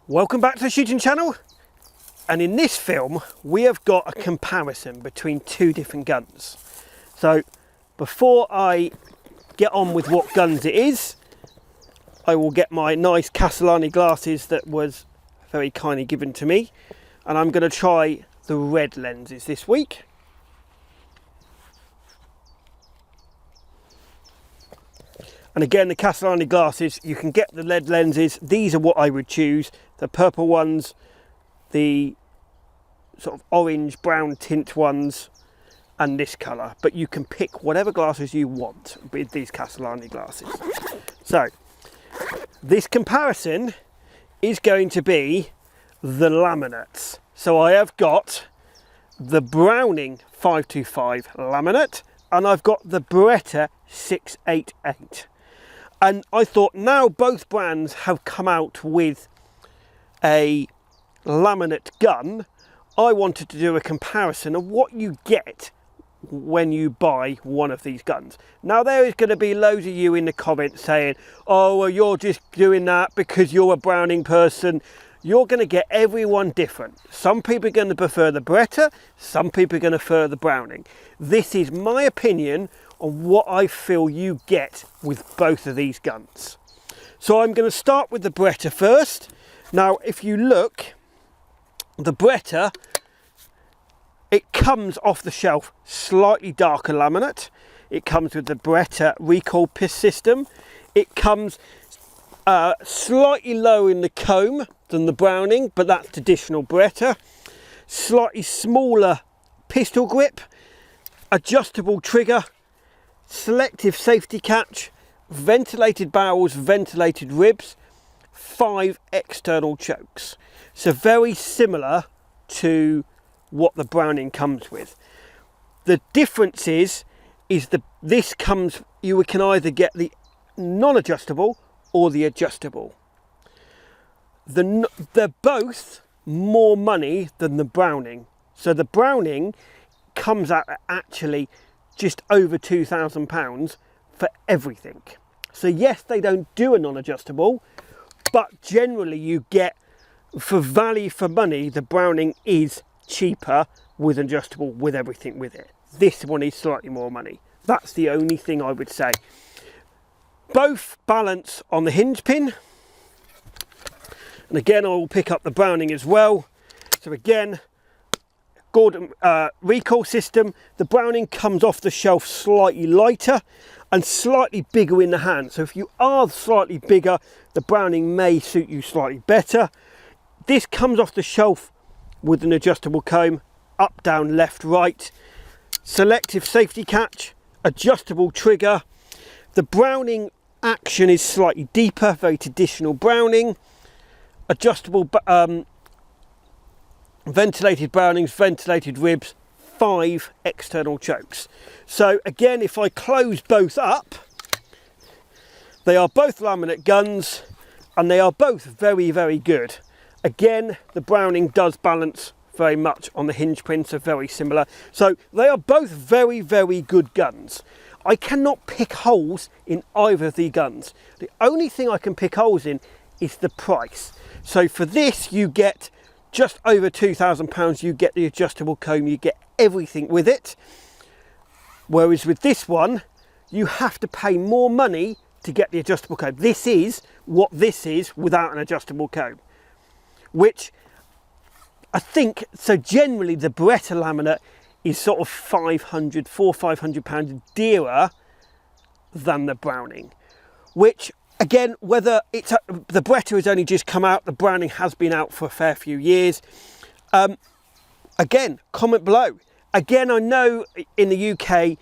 Welcome back to the shooting channel, and in this film we have got a comparison between two different guns. So before I get on with what guns it is, I will get my nice Castellani glasses that was very kindly given to me, and I'm going to try the red lenses this week. And again, the Castellani glasses, you can get the lead lenses. These are what I would choose. The purple ones, the sort of orange brown tint ones, and this colour. But you can pick whatever glasses you want with these Castellani glasses. So this comparison is going to be the laminates. So I have got the Browning 525 laminate, and I've got the Beretta 688. And I thought, now both brands have come out with a laminate gun, I wanted to do a comparison of what you get when you buy one of these guns. Now there is going to be loads of you in the comments saying, oh well, you're just doing that because you're a Browning person. You're going to get everyone different. Some people are going to prefer the Beretta, some people are going to prefer the Browning. This is my opinion on what I feel you get with both of these guns. So I'm going to start with the Beretta first. Now if you look, the Beretta, it comes off the shelf slightly darker laminate. It comes with the Beretta recoil piss system. It comes slightly lower in the comb than the Browning, but that's traditional Beretta. Slightly smaller pistol grip, adjustable trigger, selective safety catch, ventilated barrels, ventilated ribs, 5 external chokes. So very similar to what the Browning comes with. The difference is this comes, you can either get the non-adjustable or the adjustable. They're both more money than the Browning. So the Browning comes out at actually just over £2,000 for everything. So yes, they don't do a non-adjustable, but generally you get, for value for money, the Browning is cheaper with adjustable, with everything with it. This one is slightly more money. That's the only thing I would say. Both balance on the hinge pin. And again, I will pick up the Browning as well. So again, Gordon recoil system. The Browning comes off the shelf slightly lighter and slightly bigger in the hand. So if you are slightly bigger, the Browning may suit you slightly better. This comes off the shelf with an adjustable comb, up, down, left, right, selective safety catch, adjustable trigger. The Browning action is slightly deeper, very traditional Browning. Adjustable ventilated Brownings, ventilated ribs, 5 external chokes. So again, if I close both up, they are both laminate guns and they are both very, very good. Again, the Browning does balance very much on the hinge pin, so very similar. So they are both very, very good guns. I cannot pick holes in either of the guns. The only thing I can pick holes in is the price. So for this, you get just over £2,000, you get the adjustable comb, you get everything with it. Whereas with this one, you have to pay more money to get the adjustable comb. This is what this is without an adjustable comb, which I think, so generally the Beretta laminate is sort of £500 dearer than the Browning, which again, whether it's the Beretta has only just come out, the Browning has been out for a fair few years. Again, comment below. Again, I know in the UK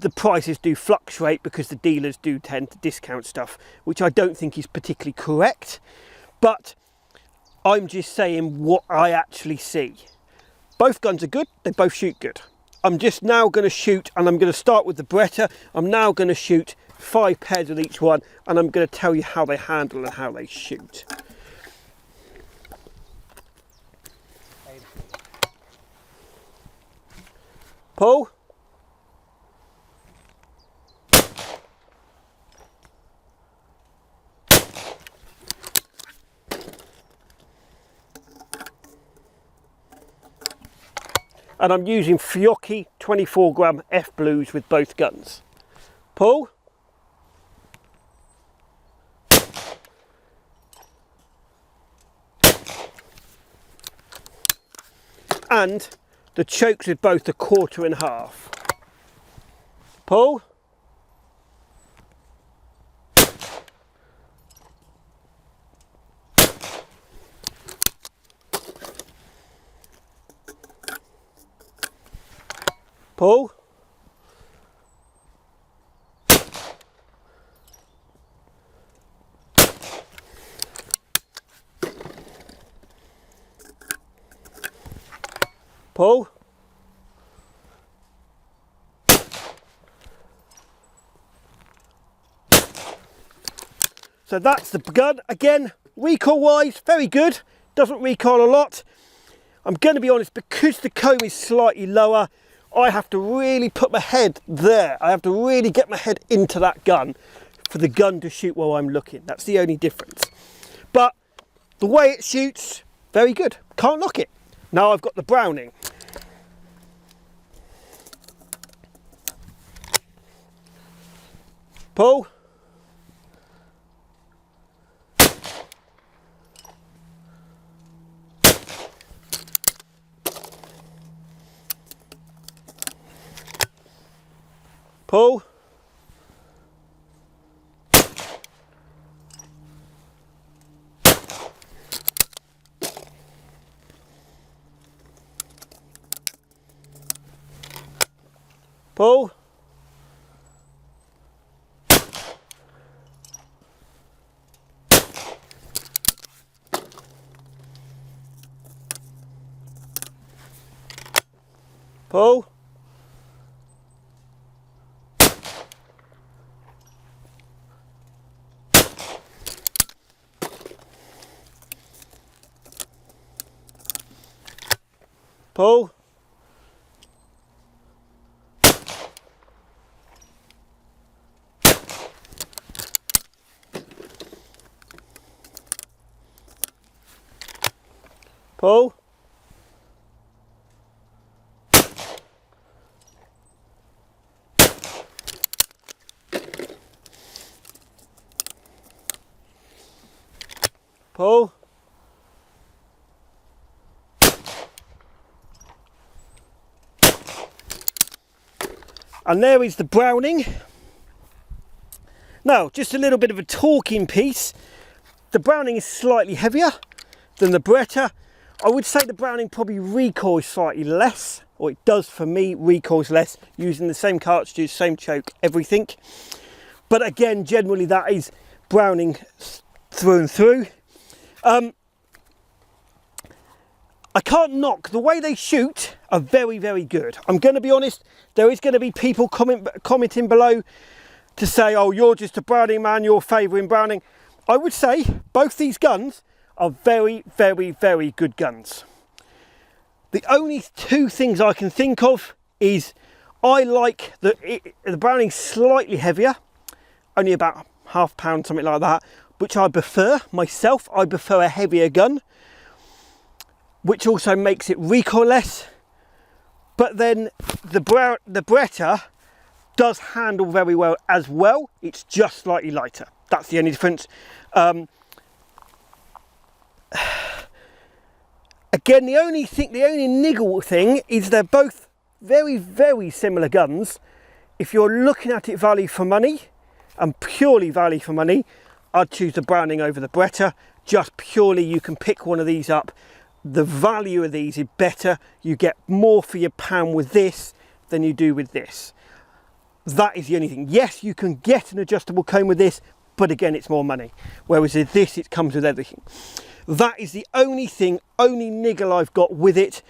the prices do fluctuate because the dealers do tend to discount stuff, which I don't think is particularly correct, but I'm just saying what I actually see. Both guns are good, they both shoot good. I'm just now going to shoot, and I'm going to start with the Beretta. I'm now going to shoot 5 pairs with each one, and I'm going to tell you how they handle and how they shoot. Pull. and I'm using Fiocchi 24 gram F blues with both guns. Pull. And the chokes with both the 1/4 1/2. Pull. Pull. Pull. So that's the gun. Again, recoil wise, very good. Doesn't recoil a lot. I'm going to be honest, because the comb is slightly lower, I have to really put my head there. I have to really get my head into that gun for the gun to shoot while I'm looking. That's the only difference. But the way it shoots, very good. Can't knock it. Now I've got the Browning. Pull. Pull. Pull. Pull. Pull. Pull. Pull. And there is the Browning. Now, just a little bit of a talking piece. The Browning is slightly heavier than the Beretta. I would say the Browning probably recoils slightly less, or it does for me, recoils less, using the same cartridges, same choke, everything. But again, generally that is Browning through and through. I can't knock, the way they shoot are very, very good. I'm going to be honest, there is going to be people commenting below to say, oh, you're just a Browning man, you're favouring Browning. I would say both these guns are very, very, very good guns. The only two things I can think of is I like the Browning slightly heavier, only about £1/2 pound, something like that, which I prefer myself. I prefer a heavier gun, which also makes it recoil less. But then the Beretta does handle very well as well. It's just slightly lighter. That's the only difference. Again, the only niggle thing is they're both very, very similar guns. If you're looking at it value for money, and purely value for money, I'd choose the Browning over the Beretta. Just purely, you can pick one of these up. The value of these is better. You get more for your pound with this than you do with this. That is the only thing. Yes, you can get an adjustable comb with this, but again, it's more money. Whereas with this, it comes with everything. That is the only thing, only niggle I've got with it.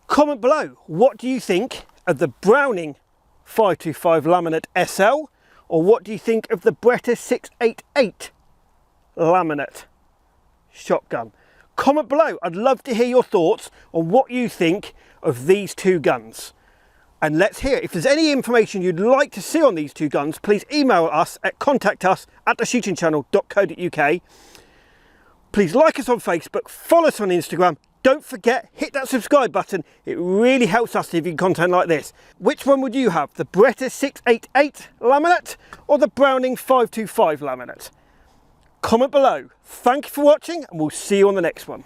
Comment below, what do you think of the Browning 525 laminate SL, or what do you think of the Beretta 688 laminate shotgun? Comment below. I'd love to hear your thoughts on what you think of these two guns. And let's hear it. If there's any information you'd like to see on these two guns, please email us at contact@theshootingchannel.co.uk. Please like us on Facebook, follow us on Instagram, Don't forget, hit that subscribe button. It really helps us to give you content like this. Which one would you have? The Beretta 688 laminate or the Browning 525 laminate? Comment below. Thank you for watching and we'll see you on the next one.